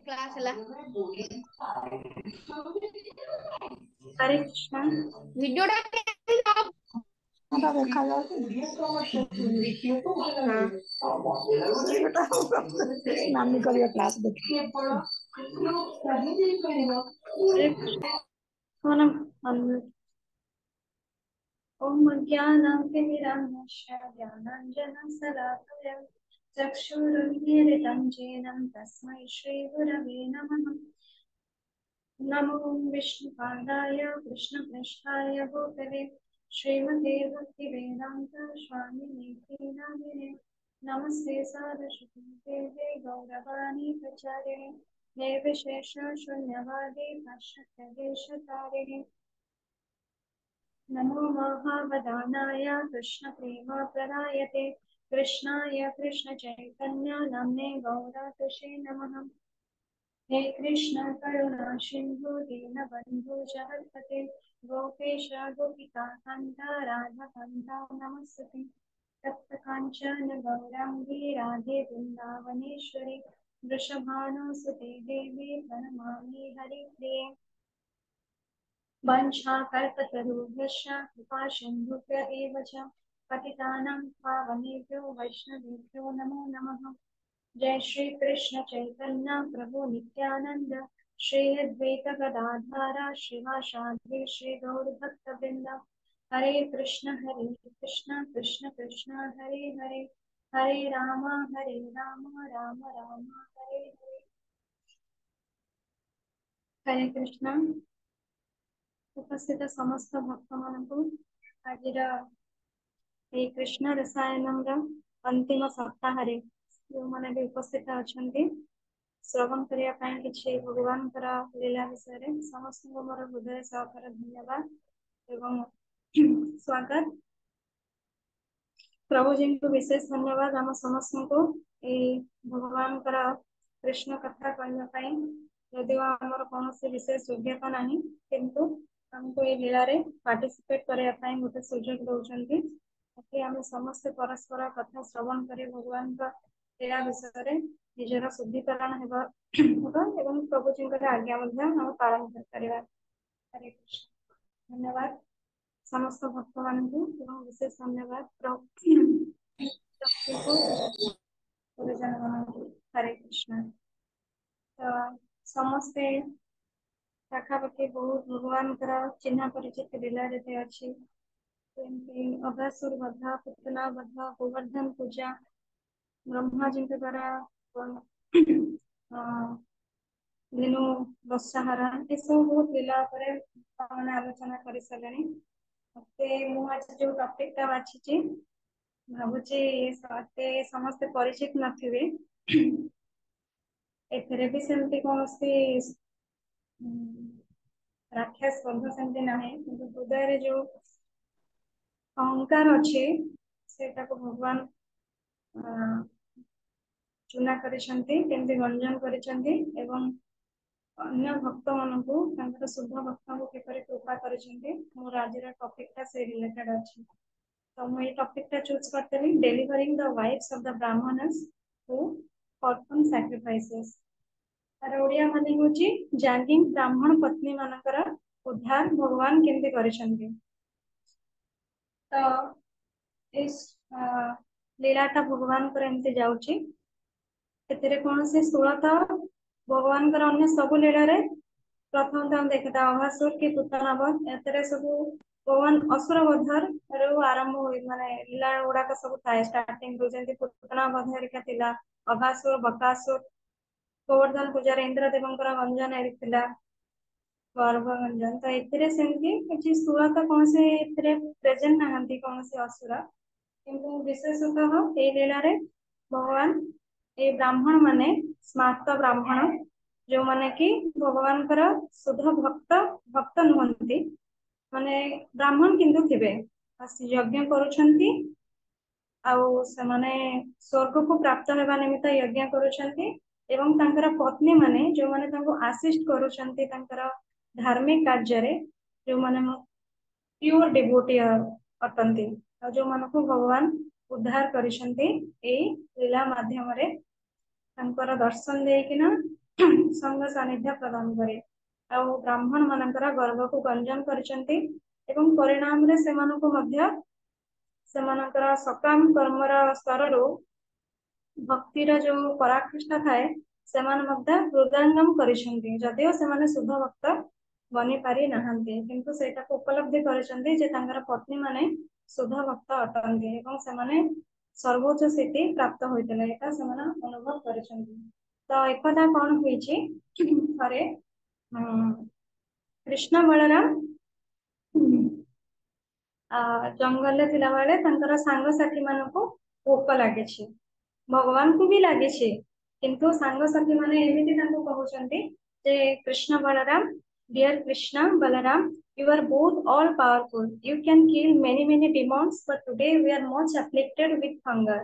Class हला हरे कृष्ण। वीडियोटा देखा नानी कर क्लास देखिए हरे कृष्ण। ओम ज्ञानातिमिरान्धस्य ज्ञानाञ्जनशलाकया चक्षुरुन्मीलितं येन तस्मै श्रीगुरवे नमः। नमो विष्णुपादाय कृष्णपृष्ठाय भूतले श्रीमते भक्तिवेदान्त स्वामिने नामिने नमस्ते सारस्वती गौरवाणी प्रचारिणे निर्विशेष शून्यवादी पाश्चात्यदेशतारिणे नमो महावदानाय कृष्णप्रेमप्रदायते कृष्णाय कृष्णचैतन्य नाम्ने गौरातुषे नमः। हे कृष्ण करुणा सिन्धु दीनबन्धु जगत्पते गोपेश गोपिका कान्त राधाकान्त नमस्ते। तप्तकाञ्चन गौराङ्गी राधे वृन्दावनेश्वरी वृषभानुसुते देवी प्रणमामि हरिप्रिये। वंशाकल्पतरुभ्यश्च कृपासिन्धुभ्य एव च पतितानां पावनेभ्यो वैष्णवेभ्यो नमो नमः। जय श्री कृष्ण चैतन्य प्रभु नित्यानंद श्री अद्वैत गदाधर श्रीवासादि श्री गौर भक्तवृंद हरे कृष्ण कृष्ण कृष्ण हरे हरे हरे राम राम राम हरे हरे। हरे कृष्ण। उपस्थित समस्त भक्त मानक आज कृष्ण रसायन अंतिम सप्ताह जो मैंने भी उपस्थित अच्छा श्रवण करने किसी भगवान लीला विषय समस्त मोर हृदय सहकार धन्यवाद एवं स्वागत प्रभु जी को विशेष धन्यवाद आम समस्त को भगवान कृष्ण कथा कहने यदि आमर कौन विशेष योग्यता ना किंतु हमको ये लीला रे पार्टिसिपेट करने गोटे सुजोग दौरान कि आम समस्त परस्पर कथा श्रवण कर भगवान लीला विषय निजर शुद्धिकरण एवं प्रभु जी आज्ञा हम पालन कर। हरे कृष्ण। धन्यवाद समस्त भक्त मान विशेष धन्यवाद गुरुजन मान। हरे कृष्ण। तो समस्ते पाखापाखि बहुत भगवान चिन्ह परिचित लीला जते अच्छी अगासुर वध पुतना वध गोवर्धन पूजा ब्रह्मा जी द्वारा धेनु दशहरा ये सब बहुत लीला आलोचना कर सारे आज जो टॉपिक बाछी भावुची समस्ते परिचित नथिबे एथरे भी सेमती कौन राक्षस बंध सेमती ना हृदय रे जो अहंकार अच्छे सेटा को भगवान चुना करछंती केमती गंजन करछंती एवं अन्य भक्त मान को शुद्ध भक्त को किपर कृपा करछंती मोर आज टॉपिक से रिलेटेड अच्छी तो मुझे टॉपिक चूज करते delivering the wives of the Brahmanas who perform sacrifices तार ओडिया माने होची जागिंग ब्राह्मण पत्नी मानकर उद्धार भगवान केमती करछंती। तो इस लीलाटा भगवान कर एमती जाउची एथिरे कौन से 16 भगवान कर अन्य सब लीला रे प्रथम तो हम देखता अभासुर की पुतना बध एतरे सब भगवान असुर वधर रो आरंभ होई माने लीला गुडा का सब थाए स्टार्टिंग रो जेंती पुतना वध हेरिका थिला अभासुर बकासुर गोवर्धन पूजा इंद्र देवंकर गंजन एरिथिला गर्भगंजन तो एथिरे सेमती किछि 16 कौन से एथिरे प्रेजेंट नाहंती कौन से असुर किंतु विशेषतः ए लीला रे भगवान ए ब्राह्मण माने स्मार्त ब्राह्मण जो माने कि भगवान शुद्ध भक्त भक्त नुहंती माने ब्राह्मण किंतु थिबे यज्ञ करूछंती आउ से माने स्वर्ग को प्राप्त हेबा निमित्त यज्ञ करूछंती एवं तांकर पत्नी माने जो माने तांको असिस्ट करूछंती तांकर धार्मिक कार्य रे जो माने प्योर डिवोटी अटंती जो मन को भगवान उद्धार करिसंती ए लीला माध्यम रे ତାଙ୍କର ଦର୍ଶନ ଦେଇକିନା संग सानिध्य प्रदान करे ଆଉ ବ୍ରାହ୍ମଣ ମାନଙ୍କର ଗର୍ଭକୁ ଗଞ୍ଜନ କରିଛନ୍ତି ଏବଂ ପରିଣାମରେ ସେମାନଙ୍କୁ ମଧ୍ୟ ସେମାନଙ୍କର ସକାମ କର୍ମର ସ୍ତରରୁ ଭକ୍ତିର ଯୋଉ ପରାକୃଷ୍ଟ ଥାଏ ସେମାନେ ମଧ୍ୟ ହୃଦୟଙ୍ଗମ କରିଛନ୍ତି ଯଦିଓ ସେମାନେ ଶୁଦ୍ଧ ଭକ୍ତ ବନି ପାରି ନାହାନ୍ତି କିନ୍ତୁ ସେଇଟାକୁ ଉପଲବ୍ଧି କରିଛନ୍ତି ଯେ ତାଙ୍କର ପତ୍ନୀ ମାନେ ଶୁଦ୍ଧ ଭକ୍ତ ଅଟନ୍ତି ଏବଂ ସେମାନେ ସର୍ବୋଚ୍ଚ ସ୍ଥିତି ପ୍ରାପ୍ତ ହୋଇଥିଲେ ଏଟା ସେମାନେ ଅନୁଭବ କରିଛନ୍ତି ତ ଏକଦା କଣ ହୋଇଛି ଥରେ कृष्ण बलराम जंगल थिलाबेले तांकर सांगसाथी मानकु भोक लागिछि भगवान को भी लागिछि किंतु सांगसाथी माने एमिति तांको कहउछन्ति जे Krishna Balaram dear Krishna Balaram you are both all powerful you can kill many demons but today we are much afflicted with hunger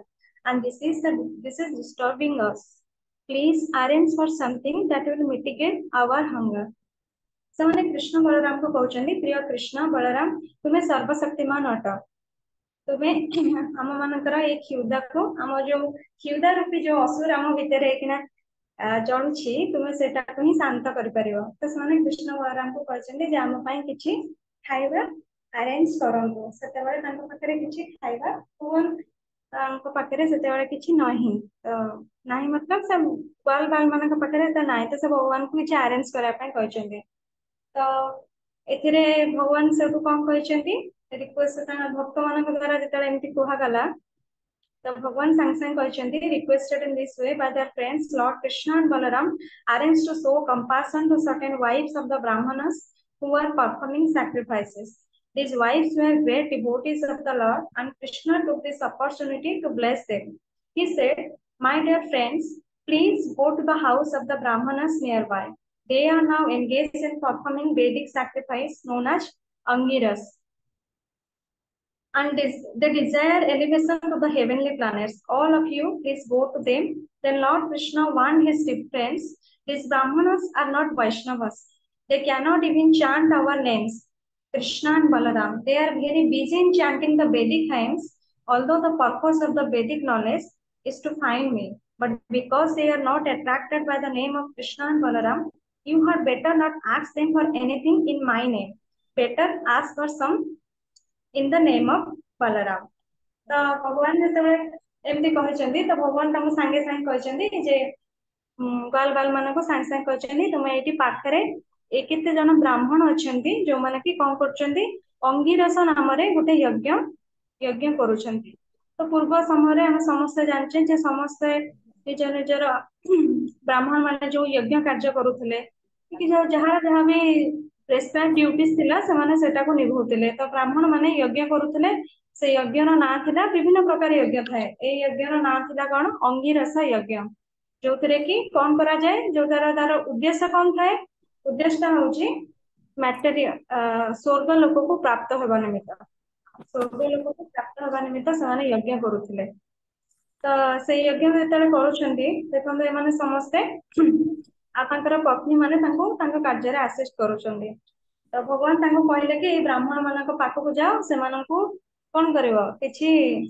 and this is disturbing us please arrange for something that will mitigate our hunger ସେମାନେ କୃଷ୍ଣ ବଳରାମଙ୍କୁ କହୁଛନ୍ତି ପ୍ରିୟ କୃଷ୍ଣ ବଳରାମ ତୁମେ ସର୍ବଶକ୍ତିମାନ ଅଟ ତୁମେ ଆମ ମାନଙ୍କର ଏଇ କ୍ଷୁଧାକୁ ଆମ ଯୋଉ କ୍ଷୁଧା ରୂପୀ ଯୋଉ ଅସୁର ଆମ ଭିତରେ ହେଇକିନା ଜଳୁଛି ତୁମେ ସେଟାକୁ ହିଁ ଶାନ୍ତ କରିପାରିବ ତ ସେମାନେ କୃଷ୍ଣ ବଳରାମଙ୍କୁ କହିଛନ୍ତି ଯେ ଆମ ପାଇଁ କିଛି ଖାଇବା ଆରେଞ୍ଜ କରନ୍ତୁ ସେତେବେଳେ ତାଙ୍କ ପାଖରେ କିଛି ଖାଇବା ତାଙ୍କ ପାଖରେ ସେତେବେଳେ କିଛି ନାହିଁ ତ ନାହିଁ ମତଲବ ସେ ଗ୍ୱାଲ ବାଲ ମାନଙ୍କ ପାଖରେ ତ ନାହିଁ ତ ସେ ଭଗବାନଙ୍କୁ କିଛି ଆରେଞ୍ଜ କରିବା ପାଇଁ କହିଛନ୍ତି तो एथिरे भगवान सेठू कौन कहते रिक्वेस्ट भक्त मान द्वारा जो एमती कहगला तो भगवान सांगे सांगे कहते requested in this way by their friends lord Krishna and Balaram arrange to show compassion to certain wives of the Brahmanas who are performing sacrifices these wives were great devotees of the Lord and Krishna took this opportunity to bless them he said my dear friends please go to the house of the brahmanas nearby they are now engaged in performing Vedic sacrifice known as Angiras. And they desire elevation to the heavenly planets. All of you, please go to them. Then Lord Krishna warned his friends, these Brahmanas are not Vaishnavas. They cannot even chant our names, Krishna and Balaram. They are very busy in chanting the Vedic hymns, although the purpose of the Vedic knowledge is to find me. But because they are not attracted by the name of Krishna and Balaram, you had better not ask them for anything in my name. Better ask for some in the name of Balaram. तो भगवान जब एमती कहते तो भगवान तुम सांगे सांगे कहते जे ग्वाल बाल मान को सांगे सांगे कहते तुम ये पाखरे केते जन ब्राह्मण अच्छा जो मैंने कि कौन कर अंगिरस नाम गोटे यज्ञ यज्ञ करुछंती तो पूर्व समय हम समस्त जानचे जे समस्त निज निजर ब्राह्मण माने जो यज्ञ कार्य करुले कि जहाँ जहाँ भी प्रेस्क्राइब ड्यूटीज थिला सेमाने सेटा को निभौतिले तो ब्राह्मण माने यज्ञ करुले से यज्ञ ना थिला विभिन्न प्रकार यज्ञ थाए ए यज्ञ ना थिला कौन अंगिरस यज्ञ जो थे कि कौन करा जाए जो द्वारा तार उद्देश्य कौन थाए उद्देश्य हूँ मैटेरियल स्वर्ग लोक को प्राप्त होगा निमित्त स्वर्ग लोक को प्राप्त होगा निमित्त से यज्ञ करुले तो से यज्ञ जो कर समस्ते पत्नी माने कार्य आसिस्ट करुछंदी तो भगवान कहले कि ब्राह्मण मान पाखक जाओ से कौन कर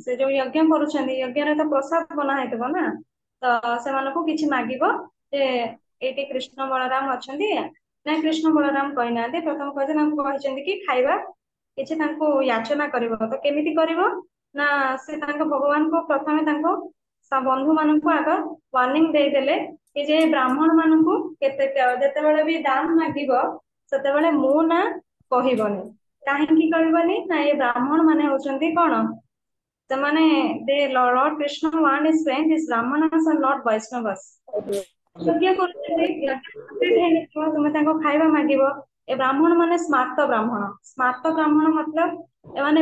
से जो यज्ञ करुछंदी यज्ञ रे तो प्रसाद बना हेतबो ना तो से किछि मागिबो जे एटी कृष्ण बलराम अछंदी ना कृष्ण बलराम कहि नाते प्रथम कहते कि खाइबा किछि तांको याचना करिवो तो केमिति करिवो ना से भगवान को प्रथमे बंधु मान को आग वार्निंग दे देले कि जे ब्राह्मण मान को जेतेबेले भी दान मागिबो सेतेबेले मो ना कहिबोनी काहेकि कहबोनी ना ये ब्राह्मण माने होचंती कोन से माने the lord Krishna want his friend is brahmanas are not Vaishnavas यज्ञ करते तुम तांको खाइबा मागिबो ए ब्राह्मण माने स्मार्त ब्राह्मण मतलब ए माने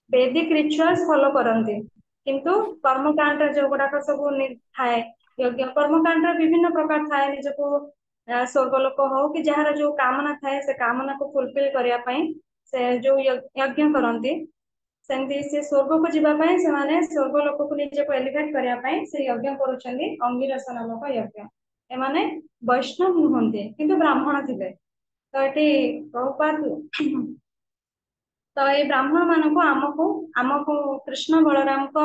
वैदिक रिचुअल्स फॉलो करंती किंतु कर्मकांड जो गुड़ाक सब थाए यज्ञ कर्मकांड विभिन्न प्रकार थाए निजको स्वर्गलोक हो कि जार जो कामना थाए से कामना को फुलफिल करने से जो यज्ञ करती सेमती से स्वर्ग को जीवाई से स्वर्गलोक को निजे को एलिवेट करने से यज्ञ करुँच अंगिरस नामक यज्ञ एमाने वैष्णव नुहंती किंतु ब्राह्मण थे तो ये प्रभुपाद तो ये ब्राह्मण मान को आमको आमको कृष्ण बलराम को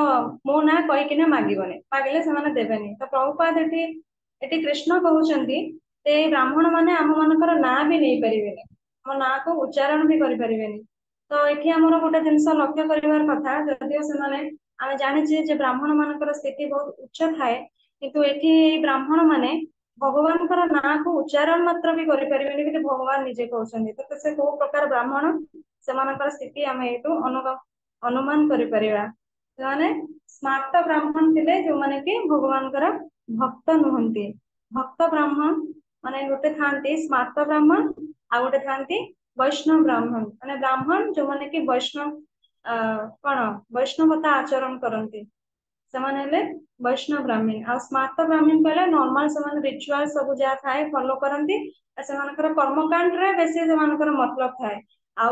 मो ना कहीकिना मागिबने मागिले से देवेनि तो प्रभुपाद एटी कृष्ण कहउचंती ते ब्राह्मण माने आम मानकर ना भी नहीं परिबेनि हम ना को उच्चारण भी करि परिबेनि तो एठी हमर गोटे जिंस लक्ष्य करिवार कथा जदियो से माने आमे जानिछे जे ब्राह्मण मानकर स्थिति बहुत उच्च थाए किंतु एठी ब्राह्मण माने भगवानकर ना को उच्चारण मात्र भी करि परिबेनि कि भगवान निजे कहउचंती तो से को प्रकार ब्राह्मण सेमानकर स्थिति आमे एटू अनुमान करि परिबा माने स्मार्त ब्राह्मण थिले जो माने कि भगवानकर भक्त नुहंती भक्त ब्राह्मण माने गोटे थांती स्मार्त ब्राह्मण आ गोटे थांती वैष्णव ब्राह्मण माने ब्राह्मण जो माने कि वैष्णव कौन वैष्णवता आचरण करती से वैष्णव ब्राह्मण आ स्मार्त ब्राह्मण कहले नॉर्मल से रिचुअल सब जहाँ थाए फॉलो करती से कर्मकांड रे बेसी से मतलब थाए आ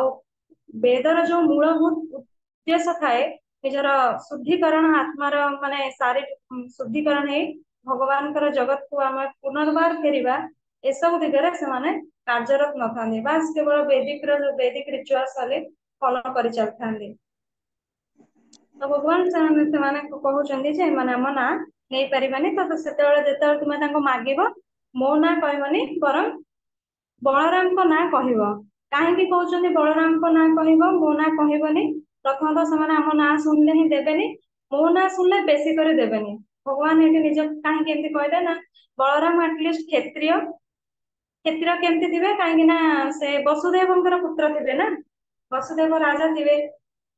वेदर जो मूलभूत उद्देश्य थाए निजर शुद्धिकरण आत्मार माने शारीरिक शुद्धिकरण है भगवान जगत को आम पुनर्बार फेरिबा एसबू दिगरे से कार्यरत न था बास केवल वैदिक रिचुअल्स वाले फॉलो कर चलते तो भगवान कहते आम ना नहीं पारे तो से तुम्हें मागिब मो ना कहबनी बरं बलराम को ना कहिब कहीं कहते बलराम को ना कहिब मो ना कहबनी प्रथम तो से आम ना शुणिले ही देवेनि मो ना शुणिले बेसी कर देवेनि भगवान ये निज कहीं कहले ना बलराम एटलिस्ट क्षेत्रीय क्षेत्रीय केमती थे कहीं से वसुदेवंकर पुत्र थे ना वसुदेव राजा थे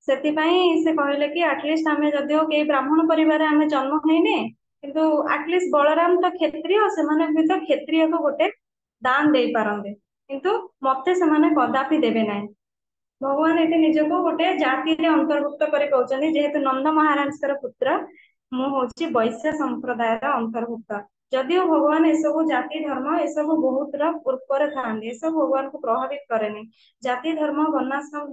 से कहले कि आटलिस्ट आम जदिव कई ब्राह्मण परिवार आम जन्म होने किंतु आटलिस्ट बलराम तो क्षत्रिय से भी तो क्षत्रिय को गोटे दान दे पारंते किंतु मते से कदापि देवे ना भगवान ये निजको गोटे जाति अंतर्भुक्त कर कहते जेहेतु नंद महाराज पुत्र मु हूँ वैश्य संप्रदाय अंतर्भुक्त जदिव भगवान एसबू जाति धर्म एसबू बहुत ऊपर था सब भगवान को प्रभावित करे जाति धर्म वर्णाश्रम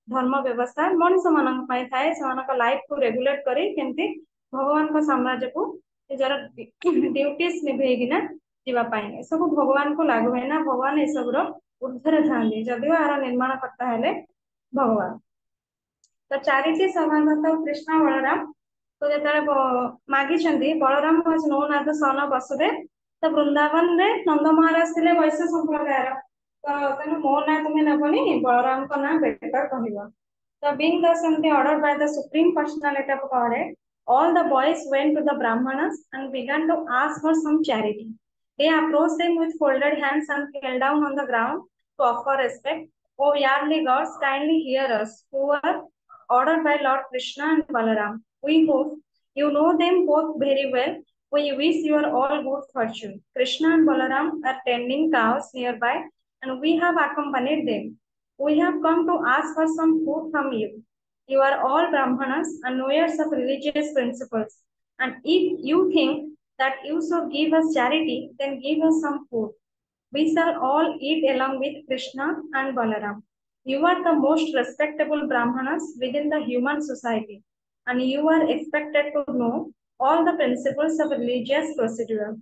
धर्म व्यवस्था मनुष्य मान थाए से लाइफ को रेगुलेट करी केमती भगवान को साम्राज्य को निजर ड्यूटीज निभेकिना जीवाई सब भगवान को लागू है ना भगवान एसबूर ऊर्धरे था जदिव यार निर्माण करता है भगवान तो चारिटी समागत कृष्ण बलराम तो जो मागी Balaram was known as the son of Vasudeva तो वृंदावन रे नंद महाराज थे वैश्य संप्रदाय तो मो ना तुम्हें नबनी बलराम को ना बेटर कह तो being thus ordered by the supreme personality of Godhead, all the boys went to the brahmanas and began to ask for some charity. They approached them with folded hands and fell down on the ground to offer respect. O yearly gods, kindly hear us, who were ordered by Lord Krishna and Balaram. We hope you know them both very well. We wish you are all good fortune. Krishna and Balaram are tending cows nearby, and we have accompanied them. We have come to ask for some food from you. You are all Brahmanas and knowers of religious principles. And if you think that you should give us charity, then give us some food. We shall all eat along with Krishna and Balaram. You are the most respectable Brahmanas within the human society, and you are expected to know all the principles of religious procedure.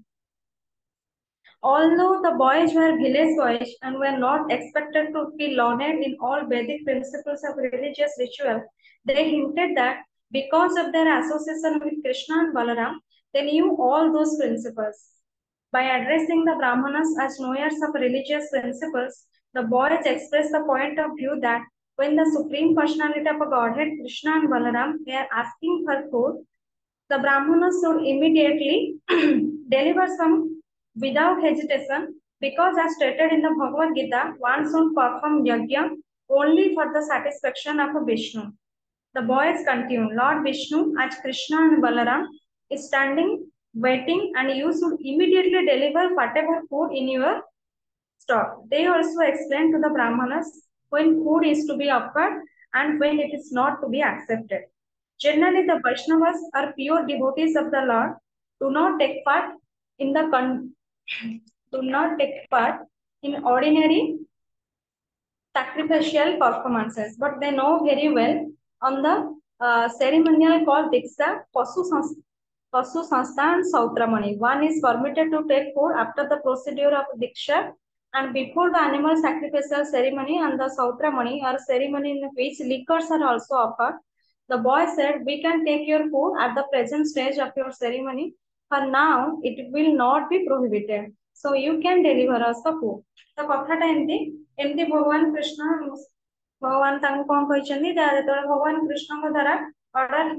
Although the boys were village boys and were not expected to be learned in all Vedic principles of religious ritual, they hinted that because of their association with Krishna and Balaram, they knew all those principles. By addressing the Brahmanas as knowers of religious principles, the boys expressed the point of view that when the Supreme Personality of Godhead, Krishna and Balaram, were asking for food, the Brahmanas should immediately deliver some without hesitation, because as stated in the Bhagavad Gita, one should perform yajna only for the satisfaction of Vishnu. The boys continue, Lord Vishnu, as Krishna and Balaram, is standing, waiting, and you should immediately deliver whatever food in your stock. They also explain to the Brahmanas when food is to be offered and when it is not to be accepted. Generally, the Vaishnavas are pure devotees of the Lord, do not take part in ordinary sacrificial performances, but they know very well on the ceremonial called Diksha, Pasu Sanstha and Sautramani. One is permitted to take food after the procedure of Diksha, And before the animal sacrificial ceremony and the Sautramani or ceremony in which liquors are also offered, the boy said, "We can take your food at the present stage of your ceremony. For now, it will not be prohibited. So you can deliver us the food." तो कथाटा एमती भगवान कृष्ण भगवान कौन कहते भगवान कृष्ण द्वारा order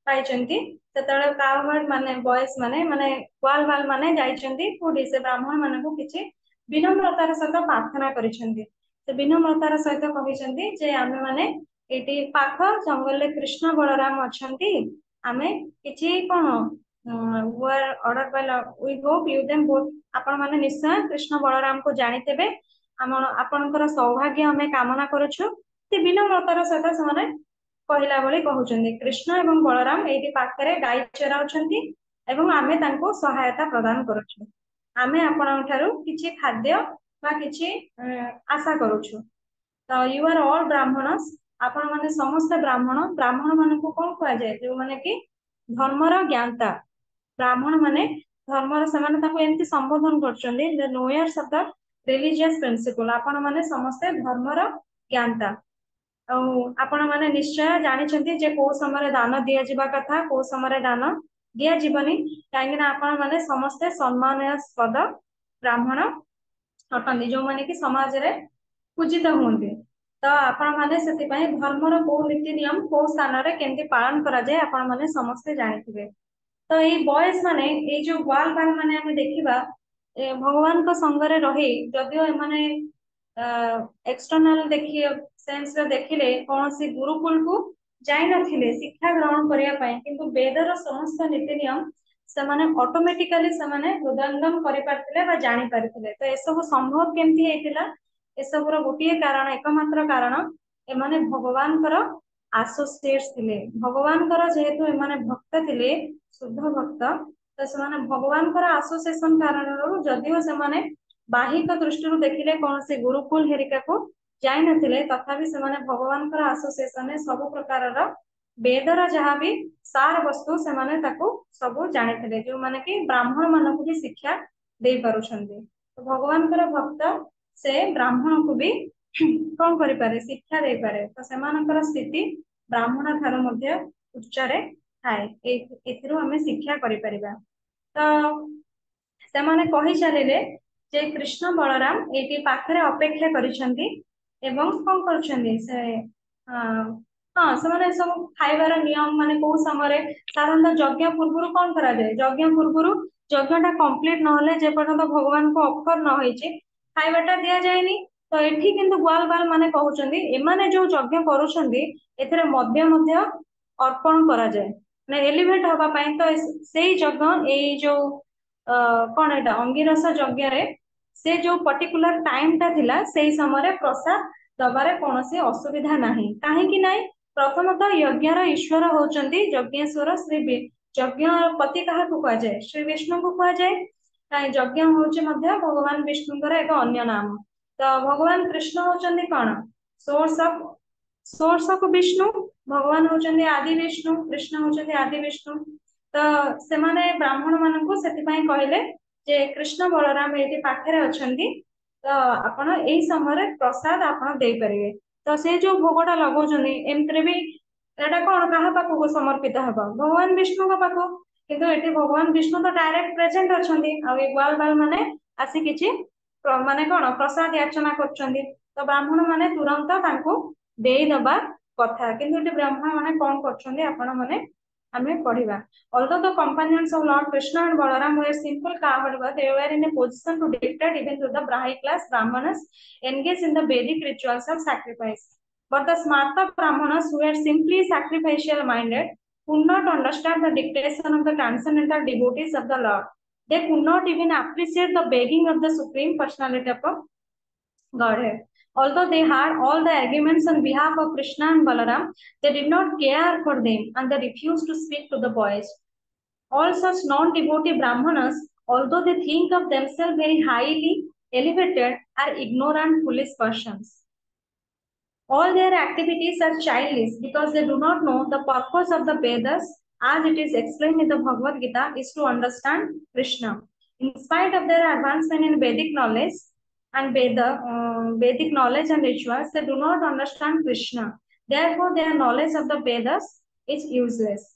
पाइछन्ती सेतବେଳେ cowherd माने boys माने माने ग्वाल बाल माने जाइछन्ती कोडी से ब्राह्मण मानकु किछि विनम्रतार सहित प्रार्थना करिछन्ती से विनम्रतार सहित कहिछन्ती जे आमे माने एटी पाख जंगल रे कृष्ण बलराम अछन्ती आमे किछि कोन वर order by we hope you them both आपण माने निश्चय कृष्ण बलराम को जानितेबे आपणकर सौभाग्य हमें कामना करूछु ते विनम्रतार सहित से कहला भली कहउछन्ती कृष्ण एवं बलराम एटी पाखरे गाय चराउछन्ती एवं आमे तांको सहायता प्रदान करूछु आमे आपणक ठारू किछि खाद्य बा किछि आशा करूछु तो यू आर ऑल ब्राह्मणस आपण माने समस्त ब्राह्मण ब्राह्मण मानकु कोन कहआ जाय जो माने कि धर्मर ज्ञाता ब्राह्मण माने धर्मर समान ताको एंती संबोधन करछन्ती the knowers of the religious principle आपण माने समस्त धर्मर ज्ञाता आपण माने निश्चय जानिछन्ती जे को समय दान दिया जिबा कथा को समय दान दिया जीवनी कहीं आपण माने समस्त सम्मानास्पद ब्राह्मण अटंती जो माने कि समाज रे पूजित होंगे तो आपण माने सेति पई धर्मर को नीति नियम को स्थान रे केंति पालन करा जाय आपण माने समस्त जानिथिबे तो ये बॉयज माने ये जो ग्वाल बाल माने हम देखिबा भगवान को संग रे रही जदियो माने एक्सटर्नल देखिए सेंस रे देखिले कौन सी गुरुकुल को जाई नथिले शिक्षा ग्रहण करिया पई किंतु वेदर समस्त नीति नियम सेमाने ऑटोमेटिकली सेमाने हृदयंगम करि पारथिले बा जानि पारथिले तो ए सब संभव केमथि हेतिला ए सब रो गोटिए कारण एकमात्र कारण एमाने भगवान कर एसोसिएट्स थिले भगवान कर जेहेतु एमाने भक्त थिले शुद्ध भक्त तो सेमाने भगवान कर एसोसिएशन कारण जदियो सेमाने बाहिक दृष्टि देखिले कौन से गुरुकुल हेरिका को जाई नथिले तथापि सेमाने भगवान कर एसोसिएशन में सब प्रकार वेदर जहाँ भी सार वस्तु से माने ताको सब जानिथिले जो माने कि ब्राह्मण मानक भी शिक्षा दे पारुछन्ते तो भगवान कर भक्त से ब्राह्मण को भी कौन करि पारे शिक्षा दे पारे तो सेमानकर स्थिति ब्राह्मण ठार मध्य उच्च रे थाए एथिरो हमें शिक्षा करि परिबा तो सेमाने कहि चलिले जे कृष्ण बलराम एटी पाखरे अपेक्षा करिसंती एवं कौन करुछन्ती से हाँ से सब खाइबार नियम माने को समय साधारणतः यज्ञ पूर्व कौन करा जाए यज्ञ पूर्व यज्ञटा कंप्लीट नहले जे पर्यंत भगवान को ऑफर न होइचे खाइबाटा दिया जाएनी तो एठी किंतु ग्वाल बाल माने कहउछन्ती एमाने जो यज्ञ करूछन्ती एथरे मध्य अर्पण करा जाए माने एलिवेट होबा पई तो सेही यज्ञ एई जो कौन एटा अंगिरस यज्ञ रे से जो पर्टिकुलर टाइम टा थिला सेही समय प्रसाद दबारे कोनोसी असुविधा नाही काहे कि नाही प्रथमतः यज्ञर ईश्वर होचंती यज्ञेश्वर श्री यज्ञपति कहा को कहा जाए श्री विष्णु को कहा जाए यज्ञ होचे मध्य भगवान विष्णुଙ୍କର एक अन्य नाम तो भगवान कृष्ण होचंती कौन सोर्स ऑफ विष्णु भगवान होचंती आदि विष्णु कृष्ण होचंती आदि विष्णु तो से माने ब्राह्मण मानकु सेति पई कहले जे कृष्ण बलराम एटी पाखरे अछंती तो आपण एही समय प्रसाद आपण देई परिवे तो से जो भोगटा लगौछन्ती एमतरे भी एटा कोन कहा पाखु समर्पित हबा भगवान विष्णु का पाखु किंतु एटी भगवान विष्णु तो डायरेक्ट प्रेजेंट अछंती आ ए ग्वाल बाल माने आसी किछि माने कोन प्रसाद याचना करछन्ती तो ब्राह्मण माने तुरंत तांको देई दबा कथा किंतु एटी ब्राह्मण माने कोन करछन्ती आपण माने हमें पढ़िबा although the companions of Lord Krishna and Balaram were simple cowherd they were in a position to dictate even to the Brahmin class brahmanas engaged in the Vedic rituals of sacrifice but the smarta brahmanas who were simply sacrificial minded could not understand the dictation of the transcendental devotees of the Lord they could not even appreciate the begging of the supreme personality of Godhead. Although they had all the arguments on behalf of Krishna and Balaram, they did not care for them and they refused to speak to the boys. All such non-devotee Brahmanas, although they think of themselves very highly elevated, are ignorant, foolish persons. All their activities are childish because they do not know the purpose of the Vedas as it is explained in the Bhagavad Gita is to understand Krishna. In spite of their advancement in Vedic knowledge, and Vedic knowledge and rituals, they do not understand Krishna. Therefore, their knowledge of the Vedas is useless.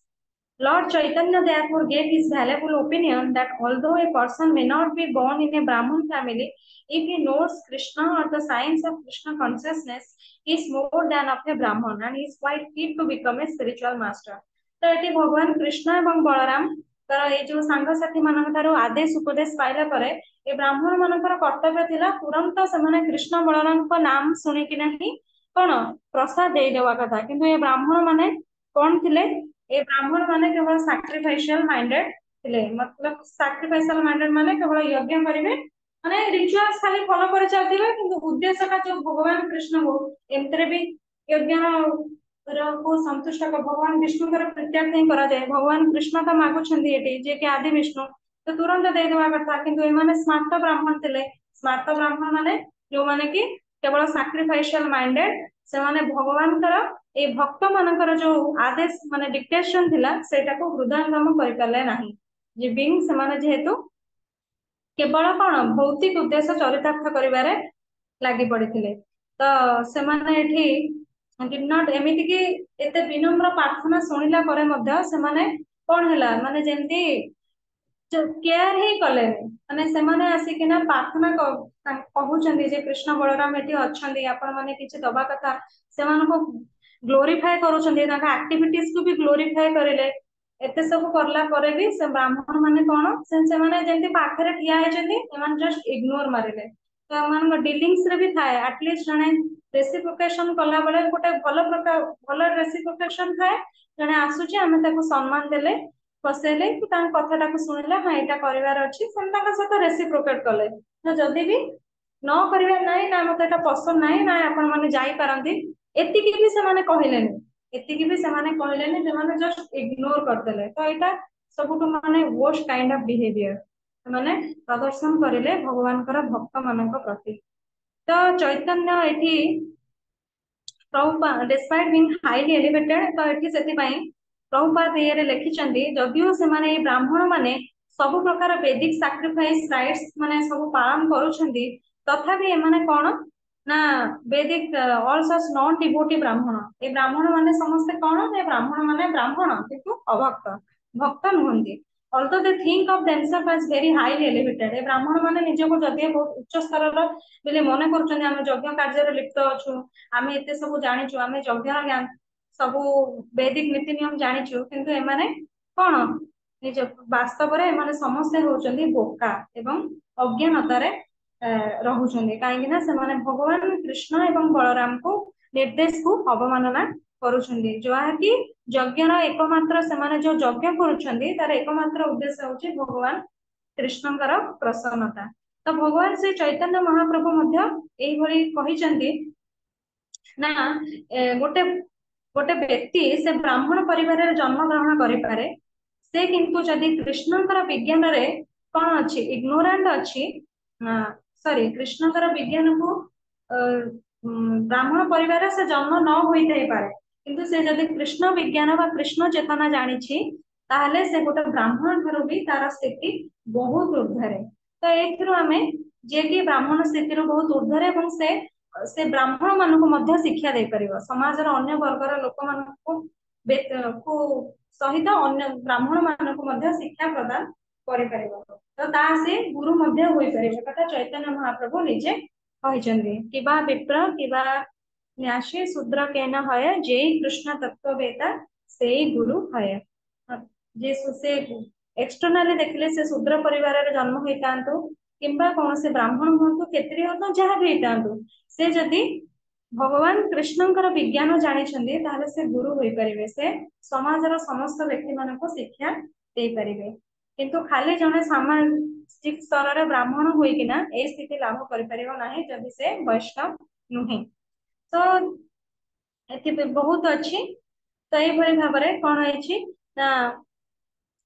Lord Chaitanya therefore gave his valuable opinion that although a person may not be born in a Brahmin family, if he knows Krishna or the science of Krishna consciousness, he is more than of a Brahman and he is quite fit to become a spiritual master. तो ये भगवान कृष्ण एवं बलराम तर ये जो सांगसाथी मान आदेश उपदेश पाइला परे ए ब्राह्मण मानकर कर्तव्य थिला तुरंत से कृष्ण बलराम को नाम सुनिकी नहीं कौन प्रसाद दे देवा कथा किंतु ये ब्राह्मण माने कौन थिले ए ब्राह्मण माने केवल सैक्रिफाइशियल माइंडेड थिले मतलब सैक्रिफाइशियल माइंडेड माने केवल यज्ञ करिवे माने रिचुअल्स खाली फॉलो करे चलथिबे किंतु उद्देश्य का जो भगवान कृष्ण हो एमतरे भी यज्ञ को संतुष्ट कर भगवान विष्णु कर प्रत्याख्यान नहीं करा जाए भगवान कृष्ण का मागु छंदी एटी जे के आदि विष्णु तो तुरंत दे देवा कथा किंतु ए माने स्मार्त ब्राह्मण थिले स्मार्त ब्राह्मण माने जो माने कि केवल सैक्रिफाइशियल माइंडेड से माने भगवान कर ए भक्त मानकर जो आदेश माने डिक्टेशन थिला सेटा को हृदयंगम करि परले नाही जे बिंग से माने जेहेतु केवल कौन भौतिक उद्देश्य चरितार्थ करिवारे लागि पड़िथिले तो से माने एठी डिड नॉट एमिति कि एते विनम्र प्रार्थना सुनिला परे मध्य से माने कोन हैला माने जेंती केयर ही कले माने से माने आसिकिना प्रार्थना कहउचंदी जे कृष्ण बलराम एठी अछंदी आपण माने किछि दबा कथा से मानको ग्लोरीफाई करूचंदी ताका एक्टिविटीज को भी ग्लोरीफाई करिले एते सब करला परे भी से ब्राह्मण माने कोन से माने जेंती पाखरे ठिया हेचंदी एमान जस्ट इग्नोर मारिले तो मान डीलिंग्स रे भी थाए एटलीस्ट जने रेसिप्रोकेशन कला बेले गोटे भल प्रकार भल रेसिप्रोकेशन थाए जने आसुची आमे ताको सम्मान देले फसेले कि तान कथाटा को सुनिले हां एटा करिवार अछि संताका सहित रेसिप्रोकेट कले तो जदी भी न करिवा नाही ना मते एटा पसंद नाही ना आपण माने जाई पारंती एतिकी भी से माने कहिलेनी एतिकी भी से माने कहिलेनी जे माने जस्ट इग्नोर करदेले तो एटा सबुटु माने वर्स्ट काइंड ऑफ बिहेवियर माने प्रदर्शन करिले भगवान कर भक्त मानक प्रति तो चैतन्य एठी Prabhupada despite being highly elevated तो एठी सेति पई प्रभुपाद ये लिखिचंदी जदियो से माने ब्राह्मण माने सब प्रकार वैदिक सैक्रिफाइस राइट्स माने सब पालन करूछंदी तथापि एमाने कोन ना वैदिक ऑल्सो नॉन डिवोटी ब्राह्मण ए ब्राह्मण माने समस्त कोन ए ब्राह्मण माने ब्राह्मण किंतु अभक्त भक्त नहंती although they think of themselves as very highly elevated ए ब्राह्मण माने निजको जदि बहुत उच्च स्तर रो बेले मने करछन हम यज्ञ कार्य रे लिप्त अछु आमे एते सब जानिछु आमे यज्ञ ज्ञान सबु वैदिक नीति नियम जानिछु किंतु एमाने कोन निज वास्तव रे एमाने समस्या होचंदी बोका एवं अज्ञानतारे रहुचंदी काहेकि ना से माने भगवान कृष्ण एवं बलराम को निर्देश को अवमानना करूचंदी जोहा कि यज्ञर एकमात्र से माने जो यज्ञ करूचंदी तार एकमात्र उद्देश्य होची भगवान कृष्णकर प्रसन्नता तो भगवान श्री चैतन्य महाप्रभु मध्य एही भली कहिचंदी ना गोटे गोटे व्यक्ति से ब्राह्मण परिवार जन्म ग्रहण करें से किंतु जदि कृष्णकर विज्ञान रे कौन अच्छी इग्नोरांट अच्छी सॉरी कृष्णकर विज्ञान को ब्राह्मण परिवार से जन्म न होई थाई पारे किंतु से जदि कृष्ण विज्ञान व कृष्ण चेतना जानिछि ताहले से गोटे ब्राह्मण ठारू भी तार स्थिति बहुत ऊर्ध्वरे तो एथिरो हमें जे कि ब्राह्मण स्थिति रो बहुत ऊर्ध्वरे एवं से ब्राह्मण मानक मध्य शिक्षा दे परिबो समाज रो अन्य वर्गर लोक मानक को सहित अन्य ब्राह्मण मानक मध्य शिक्षा प्रदान करि परिबो तो ता से गुरु मध्य होई परिबो कथा चैतन्य महाप्रभु निजे कहिचंदी किबा विप्र किबा न्यासी शूद्र केन हय जे कृष्ण तत्ववेता से गुरु हय जे से एक्सटर्नली देखले से शूद्र परिवार रे जन्म होइतांतो किंबा कौन से ब्राह्मण हुंतु केतरी हो जहाँ भी होइतांतो से जदि भगवान कृष्णकर विज्ञान जानिछंदी ताहले से गुरु होई परिबे से समाजर समस्त व्यक्ति मानको शिक्षा दे परिबे किंतु खाली जने सामाजिक स्तर रे ब्राह्मण होई किना ए स्थिति लाभ करि परिबो नाही जदि से वैष्णव नुहे तो एथि बहुत अछि तो ए भली भाबरे कोन होइछि ना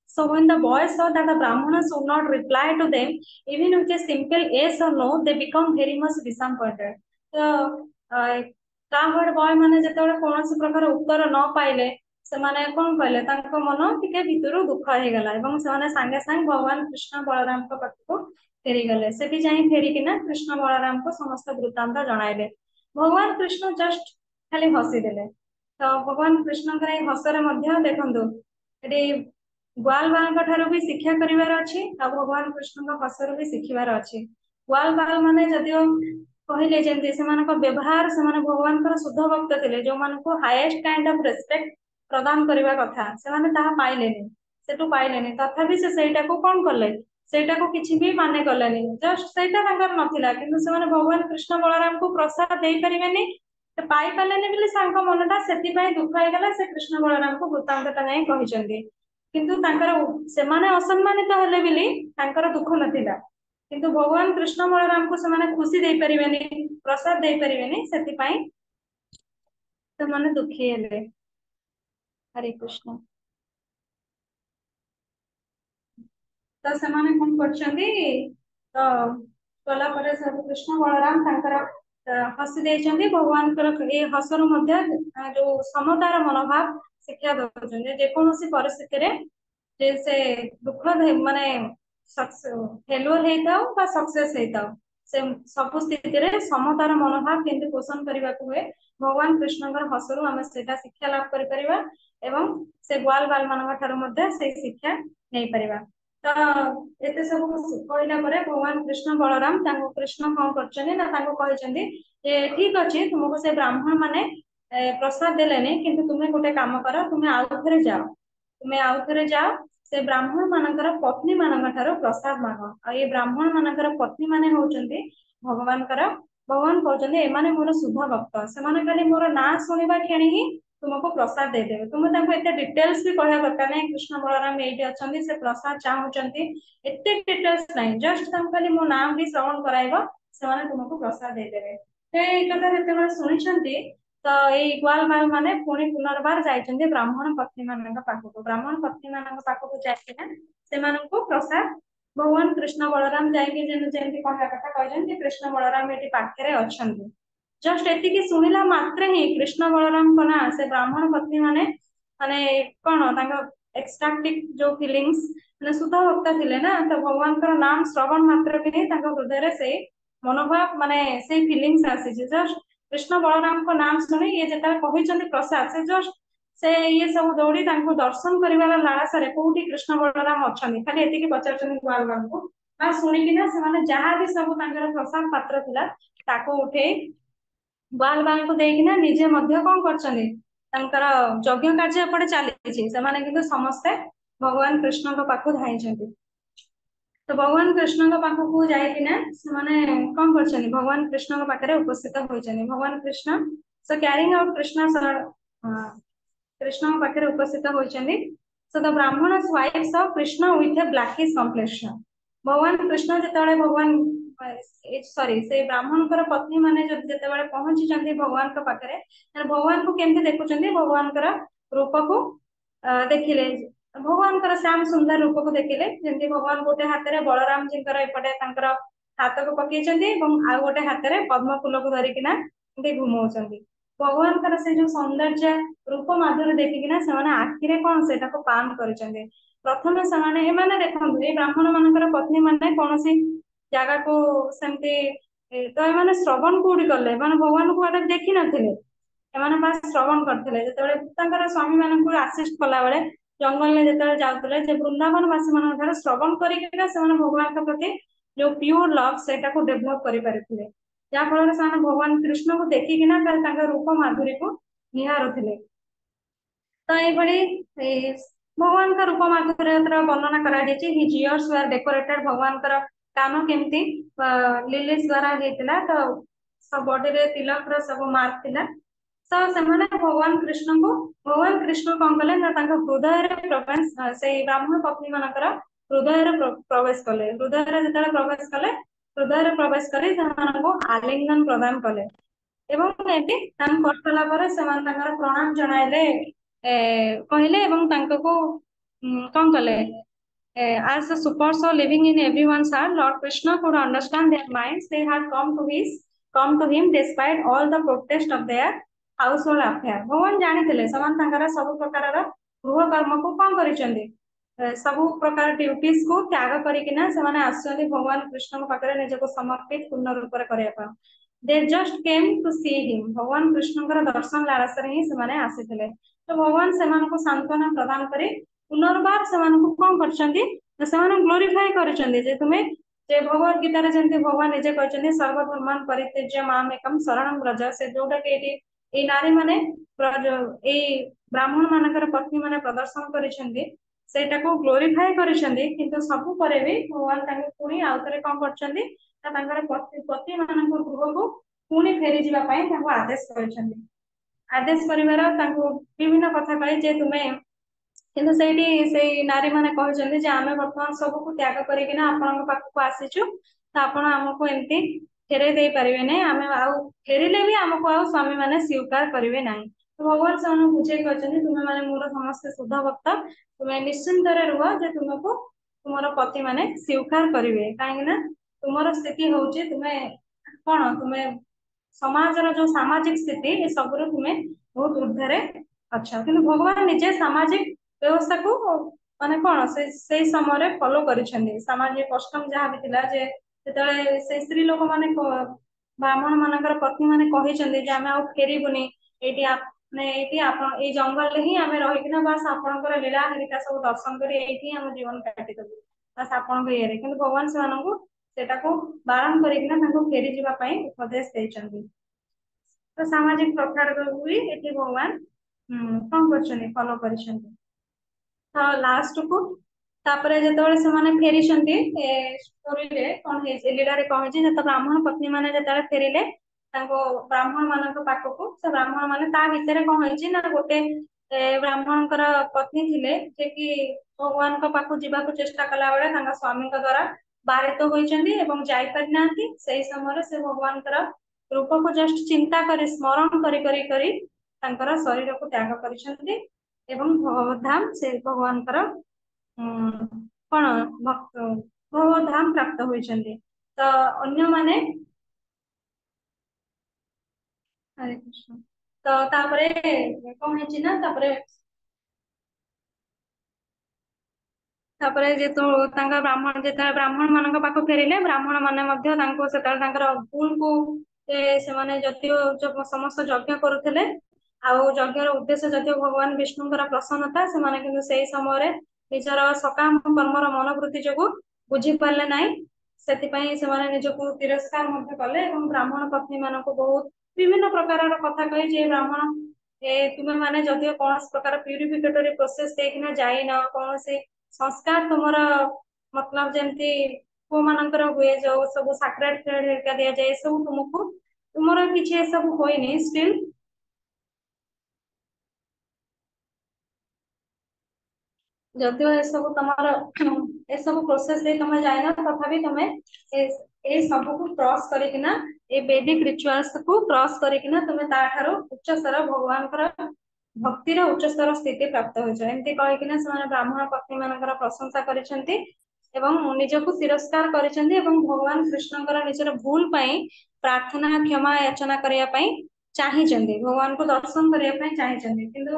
So when the boys saw that the Brahmanas would not reply to them, even with a simple yes or no, they become very much disappointed. So काहड़ बॉय माने जेतेबेले कोनोसी प्रकार उत्तर न पाइले से माने कोन कहले तांको मन टिके भितरु दुख हे गला एवं से माने संगे संग भगवान कृष्ण बलराम को पाखको फेरीगले सेठी जाई फेरिकिना कृष्ण बलराम को समस्त वृत्तांत जणाइले। भगवान कृष्ण जस्ट खाली हसी देले। तो भगवान कृष्ण हसरे मध्य देखंतु एटी ग्वाल बाल ठारू भी शिक्षा करिवार अछि आ भगवान कृष्ण हसर भी शिखिबार अछि। ग्वाल बाल माने जदियो कहले जेंति सेमानक व्यवहार सेमाने भगवान कर शुद्ध भक्त थिले जो मानको हाईएस्ट काइंड ऑफ रेस्पेक्ट प्रदान करिवा कथा सेमाने ताहा पाइलेनी सेटु पाइलेनी तथापि से सेटा को कोन करले सेटा को किछि भी माने करलेनी जस्ट सेटा तांकर नथिला किंतु सेमाने भगवान कृष्ण बलराम को प्रसाद देई परिबेनी तो पाई पालेनी बिली सांग मनटा सेति पई दुख होई गला से कृष्ण बलराम को वृत्तांतटा नै कहिसंती किंतु तांकर सेमाने असम्मानित हेले बिली तांकर दुख नथिला किंतु भगवान कृष्ण बलराम को सेमाने खुशी देई परिबेनी प्रसाद देई परिबेनी सेति पई सेमाने दुखी हेले। हरे कृष्ण। तो सेमाने कोन करछंती तो कला परे सब कृष्ण बलराम तांकर हसी देछंती भगवान कर ए हसर मध्य जो समतार मनोभाव शिक्षा दउछंती जे कोनोसी परिस्थिति रे जे से दुख माने फेलुअर हेताओ बा सक्सेस हेताओ से सब स्थिति रे समतार मनोभाव केंति पोषण करबा को हुए भगवान कृष्णकर हसरु आमे सेटा शिक्षा लाभ करि परिबा एवं से ग्वाल बाल मानक ठार मध्य से शिक्षा नै परिबा। तो एते सब कहला परे भगवान कृष्ण बलराम तांको कृष्ण कोन करछनी ना तांको कहिसंती जे ठीक अछि तुमको से ब्राह्मण माने प्रसाद देलेनी किंतु तुमे गोटे काम करो तुमे आउथरे जाओ तुमे आउथरे जाओ से ब्राह्मण मानकर पत्नी मानक ठारो प्रसाद मांग आ ये ब्राह्मण मानकर पत्नी माने होचंती भगवान कर भगवान कहते एमाने मोर शुभ भक्त से खाली मोर ना शुणा क्षणी ही तुमको प्रसाद देदेवे तुम एत डिटेल्स भी कहया दरकार नहीं कृष्ण बलराम ये अच्छा से प्रसाद चाहूंगी एत डिटेल्स नहीं जस्ट खाली मो नाम भी श्रवण कराइब से तुमको प्रसाद देदेवे कथा शुणी तो ये ग्वाल बाल माने पुणी पुनर्बार जाइछन्ते ब्राह्मण पत्नी मानक पाखक ब्राह्मण पत्नी मानक पाखक जाइकिना सेमानंको प्रसाद भगवान कृष्ण बलराम जाइके जेमति कहया कथा कहजन कृष्ण बलराम एटी पाखरे अछन्ते जस्ट एतिकी सुनिला मात्रे ही कृष्ण बलराम को ना से ब्राह्मण पत्नी माने माने कोन तांको एक्सट्रैक्टिव जो फीलिंग्स माने शुद्ध भक्त थिले ना तो भगवान का नाम श्रवण मात्र भी तांको हृदय रे से मनोभाव माने से फीलिंग्स आसी जस्ट कृष्ण बलराम को नाम सुनी ये जेता कहिचंती प्रसाद से जस्ट से ये सब दौड़ी तांको दर्शन करिवार लालसा रे कोठी कृष्ण बलराम अछंती खाली एतिकी पचारचंती ग्वाल बाल को आ सुनी किना से माने जहां भी सब तांकर प्रसाद पात्र थिला ताको उठे ग्वाल बाल को देकिना निजे मध्य कोन करछन्ती तांकर यज्ञ कार्य एपटे चली समस्ते भगवान कृष्ण को पाखु धाइछन्ती तो भगवान कृष्ण को पाखु जाइकिना से कोन करछन्ती भगवान कृष्ण को पाखरे उपस्थित होइछन्ती भगवान Krishna so carrying out Krishna Krishna को पाखरे उपस्थित होइछन्ती सो द ब्राह्मण's wife saw Krishna with a blackish complexion भगवान कृष्ण जेतेबेले भगवान सॉरी से ब्राह्मण कर पत्नी माने जेतेबेले पहुंची चंदी भगवान के पाखरे भगवान को केमते देखुचंदी भगवान कर रूप को देखिले भगवान कर श्याम सुंदर रूप को देखिले जेंति भगवान गोटे हाथ रे बलराम जी कर एपटे तांकर हाथ को पकेचंदी एवं आ गोटे हाथ रे पद्म फूल को धरिकिना एंते घुमौचंदी भगवान कर से जो सौंदर्य रूप माधुर्य देखिकिना से आखि रे कोन सेटा को पान करचंदी प्रथमे से एमाने देखंतु ए ब्राह्मण मानकर पत्नी माने कोनोसी जगह को सेमती तो एमाने श्रवण कोडी करले माने भगवान को आदर देखि नथिले एमाने बास श्रवण करथिले जेतेबेले तांकर स्वामी मानकु असिस्ट कला बेले जंगल में जेतेबेले जाउतले जे वृंदावन वासी मानकर श्रवण करिकिना से भगवान के प्रति जो प्योर लव सेटा को डेवलप करि पारिथिले जा फल से भगवान कृष्ण को देखिकिना तांकर रूप माधुरी को निहारुथिले तो ये भगवान का रूप माधुर्य वर्णना करा हिज इयर्स वर डेकोरेटेड भगवान का कान केमती लिलीज द्वारा हेतिला तो सब बॉडी रे तिलक रो सब मार्क थिला तो सेमाने भगवान कृष्ण कोन कले ना तांका हृदय रे प्रवेश से ब्राह्मण पत्नी मानकर हृदय रे प्रवेश कले हृदय रे जेतले प्रवेश कले हृदय रे प्रवेश करी सेमानको आलिंगन प्रदान कले एवं एटी तान करतला परे सेमान तांकर प्रणाम जणाइले कहले एवं तांको को कोन कले as a super soul living in everyone's heart Lord Krishna could understand their minds they had come to him despite all the protest of their household affair भगवान जानिथिले समान तांकर सब प्रकार रो गृह कर्म को कोन करिसंदी ସବୁ ପ୍ରକାର ड्यूटीज को त्याग କରିକିନା ସେମାନେ ଆସୁଛନ୍ତି ଭଗବାନ କୃଷ୍ଣଙ୍କ ପାଖରେ ନିଜକୁ ସମର୍ପିତ ପୂର୍ଣ୍ଣ ରୂପରେ କରିବା ପାଇଁ। ଦେ ଜଷ୍ଟ କେମ୍ ଟୁ ସି ହିମ୍, ଭଗବାନ କୃଷ୍ଣଙ୍କର ଦର୍ଶନ ଲାଳସାରେ ହିଁ ସେମାନେ ଆସିଥିଲେ। ତ ଭଗବାନ ସେମାନଙ୍କୁ ସାନ୍ତ୍ୱନା ପ୍ରଦାନ କରି ପୁନର୍ବାର ସେମାନଙ୍କୁ କଣ କରିଛନ୍ତି ନା ସେମାନେ ଗ୍ଲୋରିଫାଏ କରିଛନ୍ତି ଯେ ତୁମେ ଯେ ଭଗବତ ଗୀତାରେ ଯେମିତି ଭଗବାନ ନିଜେ କହିଛନ୍ତି ସର୍ବଧର୍ମାନ ପରିତ୍ୟଜ୍ୟ ମାମ୍ ଏକମ୍ ଶରଣଂ ବ୍ରଜ, ସେ ଯୋଉଟା କି ଏଇଠି ଏଇ ନାରୀ ମାନେ ଏଇ ବ୍ରାହ୍ମଣ ମାନଙ୍କର ପତ୍ନୀ ମାନେ ପ୍ରଦର୍ଶନ କରିଛନ୍ତି ସେଇଟାକୁ ଗ୍ଲୋରିଫାଏ କରିଛନ୍ତି। କିନ୍ତୁ ସବୁ ପରେ ବି ଭଗବାନ ତାଙ୍କୁ ପୁଣି ଆଉ ଥରେ କଣ କରିଛନ୍ତି ନା ତାଙ୍କର ପତି ମାନଙ୍କ ଗୃହକୁ ପୁଣି ଫେରି ଯିବା ପାଇଁ ତାଙ୍କୁ ଆଦେଶ କରିଛନ୍ତି। ଆଦେଶ କରିବାର ତାଙ୍କୁ ବିଭିନ୍ନ କଥା କହି ଯେ ତୁମେ କିନ୍ତୁ ସେଇଠି ସେଇ ନାରୀ ମାନେ କହିଛନ୍ତି ଯେ ଆମେ ବର୍ତ୍ତମାନ ସବୁକୁ ତ୍ୟାଗ କରିକିନା ଆପଣଙ୍କ ପାଖକୁ ଆସିଛୁ, ତ ଆପଣ ଆମକୁ ଏମିତି ଫେରେଇ ଦେଇ ପାରିବେ ନାହିଁ, ଆମେ ଆଉ ଫେରିଲେ ବି ଆମକୁ ଆଉ ସ୍ୱାମୀ ମାନେ ସ୍ୱୀକାର କରିବେ ନାହିଁ। ତ ଭଗବାନ ସେମାନଙ୍କୁ ବୁଝେଇ କହିଛନ୍ତି ତୁମେ ମାନେ ମୋର ସମସ୍ତେ ଶୁଦ୍ଧ ଭକ୍ତ, ତୁମେ ନିଶ୍ଚିନ୍ତରେ ରୁହ ଯେ ତୁମକୁ ତୁମର ପତି ମାନେ ସ୍ୱୀକାର କରିବେ, କାହିଁକି ନା ତୁମର ସ୍ଥିତି ହଉଛି ତୁମେ କଣ ତୁମେ ସମାଜର ଯୋଉ ସାମାଜିକ ସ୍ଥିତି ଏ ସବୁରୁ ତୁମେ ବହୁତ ଉର୍ଦ୍ଧ୍ୱରେ ଅଛ। କିନ୍ତୁ ଭଗବାନ ନିଜେ ସାମାଜିକ ବ୍ୟବସ୍ଥାକୁ ମାନେ କଣ ସେଇ ସମୟରେ ଫଲୋ କରିଛନ୍ତି। ସାମାଜିକ କଷ୍ଟମ ଯାହା ବି ଥିଲା ଯେ ଯେତେବେଳେ ସେ ସ୍ତ୍ରୀ ଲୋକମାନେ ବ୍ରାହ୍ମଣ ମାନଙ୍କର ପତ୍ନୀ ମାନେ କହିଛନ୍ତି ଯେ ଆମେ ଆଉ ଫେରିବୁନି, ଏଇଠି ଆପଣ ଏଇ ଜଙ୍ଗଲରେ ହିଁ ଆମେ ରହିକିନା ବାସ୍ ଆପଣଙ୍କର ଲୀଳା ହେରିକା ସବୁ ଦର୍ଶନ କରି ଏଇଠି ଆମ ଜୀବନ କାଟିଦବୁ ବାସ୍ ଆପଣଙ୍କ ଇଏରେ। କିନ୍ତୁ ଭଗବାନ ସେମାନଙ୍କୁ ସେଟାକୁ ବାରଣ କରିକିନା ତାଙ୍କୁ ଫେରି ଯିବା ପାଇଁ ଉପଦେଶ ଦେଇଛନ୍ତି। ତ ସାମାଜିକ ପ୍ରଥାକୁ ବି ଏଠି ଭଗବାନ କଣ କରିଛନ୍ତି ଫଲୋ କରିଛନ୍ତି। ତ ଲାଷ୍ଟ କୁ ତାପରେ ଯେତେବେଳେ ସେମାନେ ଫେରିଛନ୍ତି ଷ୍ଟୋରୀରେ କଣ ହେଇଛି ଲୀଳାରେ କଣ ହେଇଛି ଯେତେବେଳେ ବ୍ରାହ୍ମଣ ପତ୍ନୀ ମାନେ ଯେତେବେଳେ ଫେରିଲେ ତାଙ୍କ ବ୍ରାହ୍ମଣ ମାନଙ୍କ ପାଖକୁ, ସେ ବ୍ରାହ୍ମଣ ମାନେ ତା ଭିତରେ କଣ ହେଇଛି ନା ଗୋଟେ ବ୍ରାହ୍ମଣଙ୍କର ପତ୍ନୀ ଥିଲେ ଯେ କି ଭଗବାନଙ୍କ ପାଖକୁ ଯିବାକୁ ଚେଷ୍ଟା କଲା ବେଳେ ତାଙ୍କ ସ୍ୱାମୀଙ୍କ ଦ୍ଵାରା ବାରିତ ହୋଇଛନ୍ତି ଏବଂ ଯାଇପାରିନାହାନ୍ତି। ସେଇ ସମୟରେ ସେ ଭଗବାନଙ୍କର ରୂପକୁ ଜଷ୍ଟ ଚିନ୍ତା କରି ସ୍ମରଣ କରି କରି କରି ତାଙ୍କର ଶରୀରକୁ ତ୍ୟାଗ କରିଛନ୍ତି ଏବଂ ଭଗବତ ଧାମ ସେ ଭଗବାନଙ୍କର କଣ ଭଗବତ ଧାମ ପ୍ରାପ୍ତ ହୋଇଛନ୍ତି। ତ ଅନ୍ୟମାନେ ହରେ କୃଷ୍ଣ। ତ ତାପରେ କଣ ହେଇଛି ନା ତାପରେ ତାଙ୍କ ବ୍ରାହ୍ମଣ ଯେତେବେଳେ ବ୍ରାହ୍ମଣ ମାନଙ୍କ ପାଖକୁ ଫେରିଲେ ବ୍ରାହ୍ମଣ ମାନେ ମଧ୍ୟ ତାଙ୍କୁ ସେତେବେଳେ ତାଙ୍କର ଭୁଲକୁ ସେମାନେ ଯଦିଓ ସମସ୍ତ ଯଜ୍ଞ କରୁଥିଲେ ଆଉ ଯଜ୍ଞର ଉଦ୍ଦେଶ୍ୟ ଯଦିଓ ଭଗବାନ ବିଷ୍ଣୁଙ୍କର ପ୍ରସନ୍ନତା, ସେମାନେ କିନ୍ତୁ ସେଇ ସମୟରେ ନିଜର ସକାମ କର୍ମର ମନୋବୃତ୍ତି ଯୋଗୁ ବୁଝି ପାରିଲେ ନାହିଁ। ସେଥିପାଇଁ ସେମାନେ ନିଜକୁ ତିରସ୍କାର ମଧ୍ୟ କଲେ ଏବଂ ବ୍ରାହ୍ମଣ ପତ୍ନୀ ମାନଙ୍କୁ ବହୁତ ବିଭିନ୍ନ ପ୍ରକାରର କଥା କହି ଯେ ବ୍ରାହ୍ମଣ ତୁମେ ମାନେ ଯଦିଓ କୌଣସି ପ୍ରକାର ପ୍ୟୁରିଫିକେଟରୀ ପ୍ରୋସେସ ଦେଇକିନା ଯାଇନ, କୌଣସି ସଂସ୍କାର ତୁମର ମତଲବ ଯେମିତି ପୁଅ ମାନଙ୍କର ହୁଏ ଯୋଉ ସବୁ ସାକ୍ରେଡ ଥ୍ରେଡ ହେରିକା ଦିଆଯାଏ ଏସବୁ ତୁମର କିଛି ଏସବୁ ହୋଇନି ଷ୍ଟିଲ୍ ଯଦିଓ ଏସବୁ ତମର ଏସବୁ ପ୍ରୋସେସ ଦେଇ ତମେ ଯାଇନ, ତଥାପି ତମେ ଏ ସବୁକୁ କ୍ରସ୍ କରିକିନା ଏ ବୈଦିକ ରିଚୁଆଲ୍ସ କୁ କ୍ରସ୍ କରିକିନା ତୁମେ ତାଠାରୁ ଉଚ୍ଚସ୍ତର ଭଗବାନଙ୍କର ଭକ୍ତିର ଉଚ୍ଚସ୍ତର ସ୍ଥିତି ପ୍ରାପ୍ତ ହୋଇଛ। ଏମିତି କହିକିନା ସେମାନେ ବ୍ରାହ୍ମଣ ପତ୍ନୀ ମାନଙ୍କର ପ୍ରଶଂସା କରିଛନ୍ତି ଏବଂ ନିଜକୁ ତିରସ୍କାର କରିଛନ୍ତି ଏବଂ ଭଗବାନ କୃଷ୍ଣଙ୍କର ନିଜର ଭୁଲ ପାଇଁ ପ୍ରାର୍ଥନା କ୍ଷମା ଯାଚନା କରିବା ପାଇଁ ଚାହିଁଛନ୍ତି, ଭଗବାନଙ୍କୁ ଦର୍ଶନ କରିବା ପାଇଁ ଚାହିଁଛନ୍ତି। କିନ୍ତୁ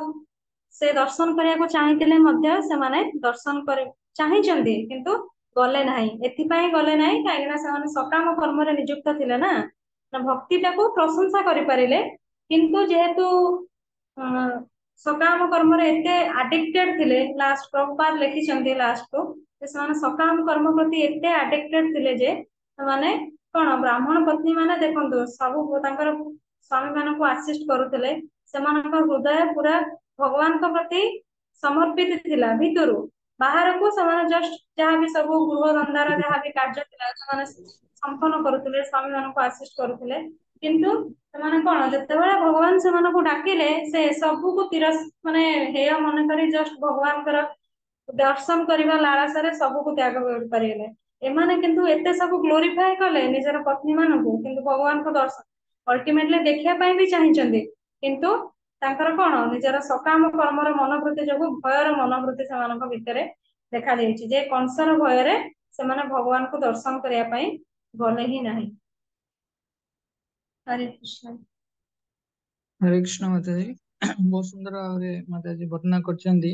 ସେ ଦର୍ଶନ କରିବାକୁ ଚାହିଁଥିଲେ ମଧ୍ୟ ସେମାନେ ଦର୍ଶନ ଚାହିଁଛନ୍ତି କିନ୍ତୁ ଗଲେ ନାହିଁ। ଏଥିପାଇଁ ଗଲେ ନାହିଁ କାହିଁକି ନା ସେମାନେ ସକାମ କର୍ମରେ ନିଯୁକ୍ତ ଥିଲେ ନା, ଭକ୍ତିଟାକୁ ପ୍ରଶଂସା କରିପାରିଲେ କିନ୍ତୁ ଯେହେତୁ ସକାମ କର୍ମରେ ଏତେ ଆଡିକ୍ଟେଡ ଥିଲେ, ଲାଷ୍ଟ ପ୍ରଭୁପାଦ ଲେଖିଛନ୍ତି ଲାଷ୍ଟକୁ ସେମାନେ ସକାମ କର୍ମ ପ୍ରତି ଏତେ ଆଡିକ୍ଟେଡ ଥିଲେ ଯେ ସେମାନେ କଣ ବ୍ରାହ୍ମଣ ପତ୍ନୀ ମାନେ ଦେଖନ୍ତୁ ସବୁ ତାଙ୍କର ସ୍ୱାମୀ ମାନଙ୍କୁ ଆସିଷ୍ଟ କରୁଥିଲେ, ସେମାନଙ୍କ ହୃଦୟ ପୁରା ଭଗବାନଙ୍କ ପ୍ରତି ସମର୍ପିତ ଥିଲା। ଭିତରୁ ବାହାରକୁ ସେମାନେ ଜଷ୍ଟ ଯାହାବି ସବୁ ଗୃହ ଧନ୍ଦାର ଯାହାବି କାର୍ଯ୍ୟ ଥିଲା ସେମାନେ ସମ୍ପନ୍ନ କରୁଥିଲେ, ସ୍ୱାମୀ ମାନଙ୍କୁ ଆସିଷ୍ଟ କରୁଥିଲେ। କିନ୍ତୁ ସେମାନେ କଣ ଯେତେବେଳେ ଭଗବାନ ସେମାନଙ୍କୁ ଡାକିଲେ ସେ ସବୁକୁ ମାନେ ହେୟ ମନେକରି ଜଷ୍ଟ ଭଗବାନଙ୍କର ଦର୍ଶନ କରିବା ଲାଳସାରେ ସବୁକୁ ତ୍ୟାଗ କରିପାରିଲେ। ଏମାନେ କିନ୍ତୁ ଏତେ ସବୁ ଗ୍ଲୋରିଫାଏ କଲେ ନିଜର ପତ୍ନୀ ମାନଙ୍କୁ, କିନ୍ତୁ ଭଗବାନଙ୍କ ଦର୍ଶନ ଅଲ୍ଟିମେଟଲି ଦେଖିବା ପାଇଁ ବି ଚାହିଁଛନ୍ତି କିନ୍ତୁ ତାଙ୍କର କଣ ନିଜର ସକାମ କର୍ମର ମନୋବୃତ୍ତି ଯୋଗୁ ଭୟର ମନୋବୃତ୍ତି ସେମାନଙ୍କ ଭିତରେ ଦେଖାଯାଇଛି ଯେ କଂସର ଭୟରେ ସେମାନେ ଭଗବାନଙ୍କୁ ଦର୍ଶନ କରିବା ପାଇଁ ଗଲେ ହିଁ ନାହିଁ। ହରେ କୃଷ୍ଣ। ହରେ କୃଷ୍ଣ ମାତାଜୀ। ବହୁତ ସୁନ୍ଦର ଭାବରେ ମାତାଜୀ ବର୍ଣ୍ଣନା କରିଛନ୍ତି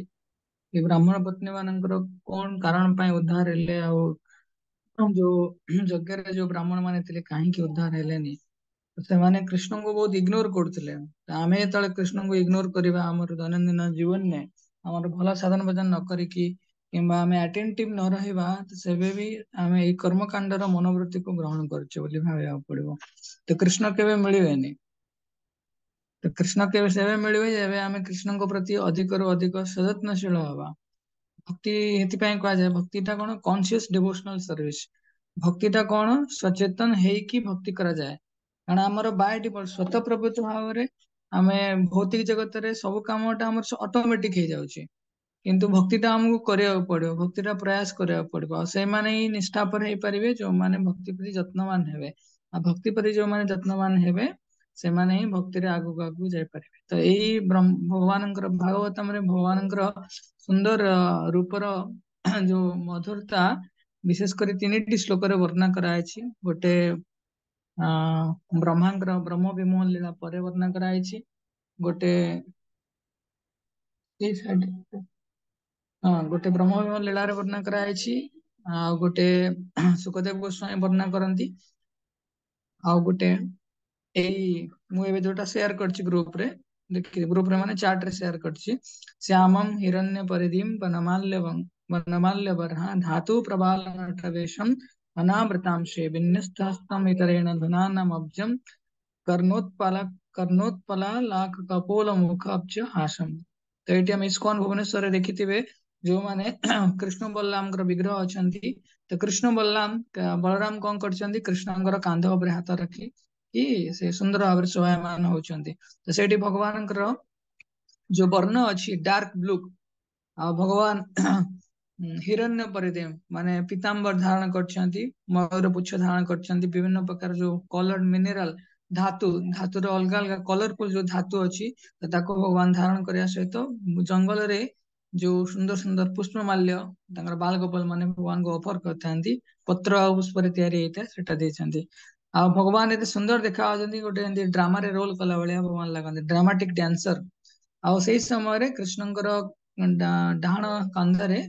ये ब्राह्मण पत्नी मानकर कौन कारण पाए उद्धार हेले जो यज्ञ रे जो ब्राह्मण माने थिले काहे कि उद्धार हेलेनी ସେମାନେ କୃଷ୍ଣଙ୍କୁ ବହୁତ ଇଗ୍ନୋର କରୁଥିଲେ। ଆମେ ଯେତେବେଳେ କୃଷ୍ଣଙ୍କୁ ଇଗ୍ନୋର କରିବା ଆମର ଦୈନନ୍ଦିନ ଜୀବନରେ ଆମର ଭଲ ସାଧନ ଭଜନ ନ କରିକି କିମ୍ବା ଆମେ ଆଟେଣ୍ଟିଭ ନ ରହିବା ତ ସେବେ ବି ଆମେ ଏଇ କର୍ମକାଣ୍ଡର ମନୋବୃତ୍ତିକୁ ଗ୍ରହଣ କରୁଛେ ବୋଲି ଭାବିବାକୁ ପଡିବ। ତ କୃଷ୍ଣ କେବେ ମିଳିବେନି। ତ କୃଷ୍ଣ କେବେ ସେବେ ମିଳିବେ ଯେବେ ଆମେ କୃଷ୍ଣଙ୍କ ପ୍ରତି ଅଧିକରୁ ଅଧିକ ସଯତ୍ନଶୀଳ ହବା। ଭକ୍ତି ଏଥିପାଇଁ କୁହାଯାଏ ଭକ୍ତିଟା କଣ କନସିୟସ ଡିଭୋସନାଲ ସର୍ଭିସ। ଭକ୍ତିଟା କଣ ସଚେତନ ହେଇକି ଭକ୍ତି କରାଯାଏ। କାରଣ ଆମର ବାଇ ଡିଫଲ୍ଟ ସ୍ୱତଃ ପ୍ରବୃତ୍ତ ଭାବରେ ଆମେ ଭୌତିକ ଜଗତରେ ସବୁ କାମଟା ଆମର ଅଟୋମେଟିକ ହେଇଯାଉଛି। କିନ୍ତୁ ଭକ୍ତିଟା ଆମକୁ କରିବାକୁ ପଡିବ। ଭକ୍ତିଟା ପ୍ରୟାସ କରିବାକୁ ପଡିବ। ଆଉ ସେଇମାନେ ହିଁ ନିଷ୍ଠାପର ହେଇପାରିବେ ଯୋଉମାନେ ଭକ୍ତି ପ୍ରତି ଯତ୍ନବାନ ହେବେ। ଆଉ ଭକ୍ତି ପ୍ରତି ଯୋଉମାନେ ଯତ୍ନବାନ ହେବେ ସେମାନେ ହିଁ ଭକ୍ତିରେ ଆଗକୁ ଆଗକୁ ଯାଇପାରିବେ। ତ ଏଇ ଭଗବାନଙ୍କର ଭାଗବତମରେ ଭଗବାନଙ୍କର ସୁନ୍ଦର ରୂପର ଯୋଉ ମଧୁରତା ବିଶେଷ କରି 3ଟି ଶ୍ଲୋକରେ ବର୍ଣ୍ଣନା କରାଯାଇଛି। ଗୋଟେ ବ୍ରହ୍ମାଙ୍କର ବ୍ରହ୍ମ ବିମୋହ ଲୀଳା ପରେ ବର୍ଣ୍ଣନା କରାଯାଇଛି। ଗୋଟେ ଗୋଟେ ବ୍ରହ୍ମ ବିମୋହ ଲୀଳାରେ ବର୍ଣ୍ଣନା କରାଯାଇଛି। ଆଉ ଗୋଟେ ସୁଖଦେବ ଗୋସ୍ୱାମୀ ବର୍ଣ୍ଣନା କରନ୍ତି। ଆଉ ଗୋଟେ ଏଇ ମୁଁ ଏବେ ଯୋଉଟା ସେୟାର କରିଛି ଗ୍ରୁପରେ ଦେଖି ଗ୍ରୁପରେ ମାନେ ଚାର୍ଟ ରେ ସେୟାର କରିଛି ଶ୍ୟାମମ ହିରଣ୍ୟ ପରିଧିମ वनमाल्य बर्हा धातु प्रबाल नटवेशम अनावृतांशे विन्यस्तहस्तम इतरेण धुनानमब्जम कर्णोत्पल कर्णोत्पला लाख कपोल मुख अब्ज हासम। तो ये हम इस्कॉन भुवनेश्वर देखिथिबे जो माने कृष्ण बलराम विग्रह अछंती। तो कृष्ण बलराम बलराम कौन करछंती कृष्णଙ୍କର कांध ଉପରେ हाथ रखी कि से सुंदर भाव शोभायमान होचंती। तो सेठी भगवानଙ୍କର जो वर्ण अछि डार्क ब्लू आ भगवान हिरण्य परिदेव माने पीताम्बर धारण करछंती मयूर पुच्छ धारण करछंती विभिन्न प्रकार जो कलर्ड मिनरल धातु धातुर अलग अलग कलरफुल जो धातु अछि ताको भगवान धारण करिया सहित जंगल रे जो सुंदर सुंदर पुष्पमाल्य तांकर बाल गोपाल माने भगवान को ऑफर करथांती पत्र आ पुष्प रे तयारी हेता सेटा देछंती। आ भगवान एते सुंदर देखा आजंती गोटे एंती ड्रामा रे रोल कला भलिया भगवान लागंती ड्रामाटिक डांसर। आ सेही समय रे कृष्णଙ୍କର ଡାହାଣ କାନ୍ଧରେ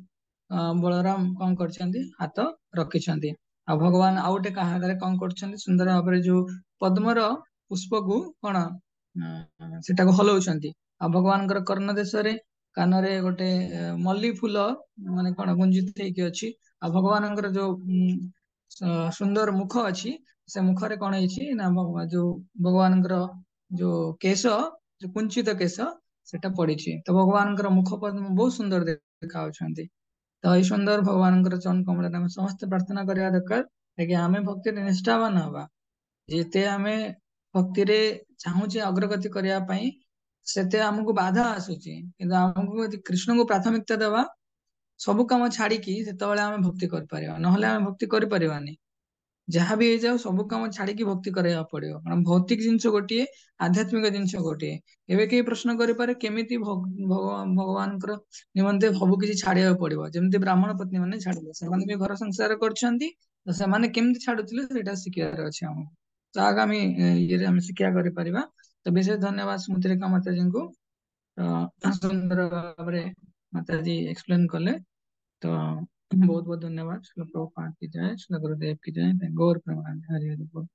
ବଳରାମ କଣ କରିଛନ୍ତି ହାତ ରଖିଛନ୍ତି। ଆଉ ଭଗବାନ ଆଉ ଗୋଟେ କାହା ହାତରେ କଣ କରୁଛନ୍ତି ସୁନ୍ଦର ଭାବରେ ଯୋଉ ପଦ୍ମର ପୁଷ୍ପକୁ କଣ ସେଟାକୁ ହଲଉଛନ୍ତି। ଆଉ ଭଗବାନଙ୍କର କର୍ଣ୍ଣ ଦେଶରେ କାନରେ ଗୋଟେ ମଲ୍ଲି ଫୁଲ ମାନେ କଣ ଗୁଞ୍ଜିତ ହେଇକି ଅଛି। ଆଉ ଭଗବାନଙ୍କର ଯୋଉ ସୁନ୍ଦର ମୁଖ ଅଛି ସେ ମୁଖରେ କଣ ହେଇଛି ନା ଯୋଉ ଭଗବାନଙ୍କର ଯୋଉ କେଶ ଯୋଉ କୁଞ୍ଚିତ କେଶ ସେଟା ପଡିଛି। ତ ଭଗବାନଙ୍କର ମୁଖ ପଦ୍ମ ବହୁତ ସୁନ୍ଦର ଦେଖା ଯାଉଛନ୍ତି। ତ ଏଇ ସୁନ୍ଦର ଭଗବାନଙ୍କର ଚରଣ କମଳରେ ଆମେ ସମସ୍ତେ ପ୍ରାର୍ଥନା କରିବା ଦରକାର ଯେ ଆମେ ଭକ୍ତିରେ ନିଷ୍ଠାବାନ ହବା। ଯେତେ ଆମେ ଭକ୍ତିରେ ଚାହୁଁଛେ ଅଗ୍ରଗତି କରିବା ପାଇଁ ସେତେ ଆମକୁ ବାଧା ଆସୁଛି। କିନ୍ତୁ ଆମକୁ ଯଦି କୃଷ୍ଣଙ୍କୁ ପ୍ରାଥମିକତା ଦେବା ସବୁ କାମ ଛାଡିକି ସେତେବେଳେ ଆମେ ଭକ୍ତି କରିପାରିବା। ନହେଲେ ଆମେ ଭକ୍ତି କରିପାରିବାନି। ଯାହା ବି ହେଇଯାଉ ସବୁ କାମ ଛାଡିକି ଭକ୍ତି କରିବାକୁ ପଡିବ। କାରଣ ଭୌତିକ ଜିନିଷ ଗୋଟିଏ ଆଧ୍ୟାତ୍ମିକ ଜିନିଷ ଗୋଟିଏ। ଏବେ କେହି ପ୍ରଶ୍ନ କରିପାରେ କେମିତି ଭଗବାନଙ୍କର ନିମନ୍ତେ ସବୁ କିଛି ଛାଡିବାକୁ ପଡିବ। ଯେମିତି ବ୍ରାହ୍ମଣ ପତ୍ନୀ ମାନେ ଛାଡିଲେ ସେମାନେ ବି ଘର ସଂସାର କରିଛନ୍ତି ତ ସେମାନେ କେମିତି ଛାଡୁଥିଲେ ସେଇଟା ଶିଖିବାର ଅଛି ଆମକୁ। ତ ଆଗାମୀ ଇଏରେ ଆମେ ଶିକ୍ଷା କରିପାରିବା। ତ ବିଶେଷ ଧନ୍ୟବାଦ ସ୍ମୃତିରେଖା ମାତାଜୀଙ୍କୁ ସୁନ୍ଦର ଭାବରେ ମାତାଜୀ ଏକ୍ସପ୍ଲେନ କଲେ। तो बहुत बहुत धन्यवाद। श्री प्रभुपाद की जय, श्री गुरुदेव की जय। गौर प्रेमानंद। हरि हरि बोल।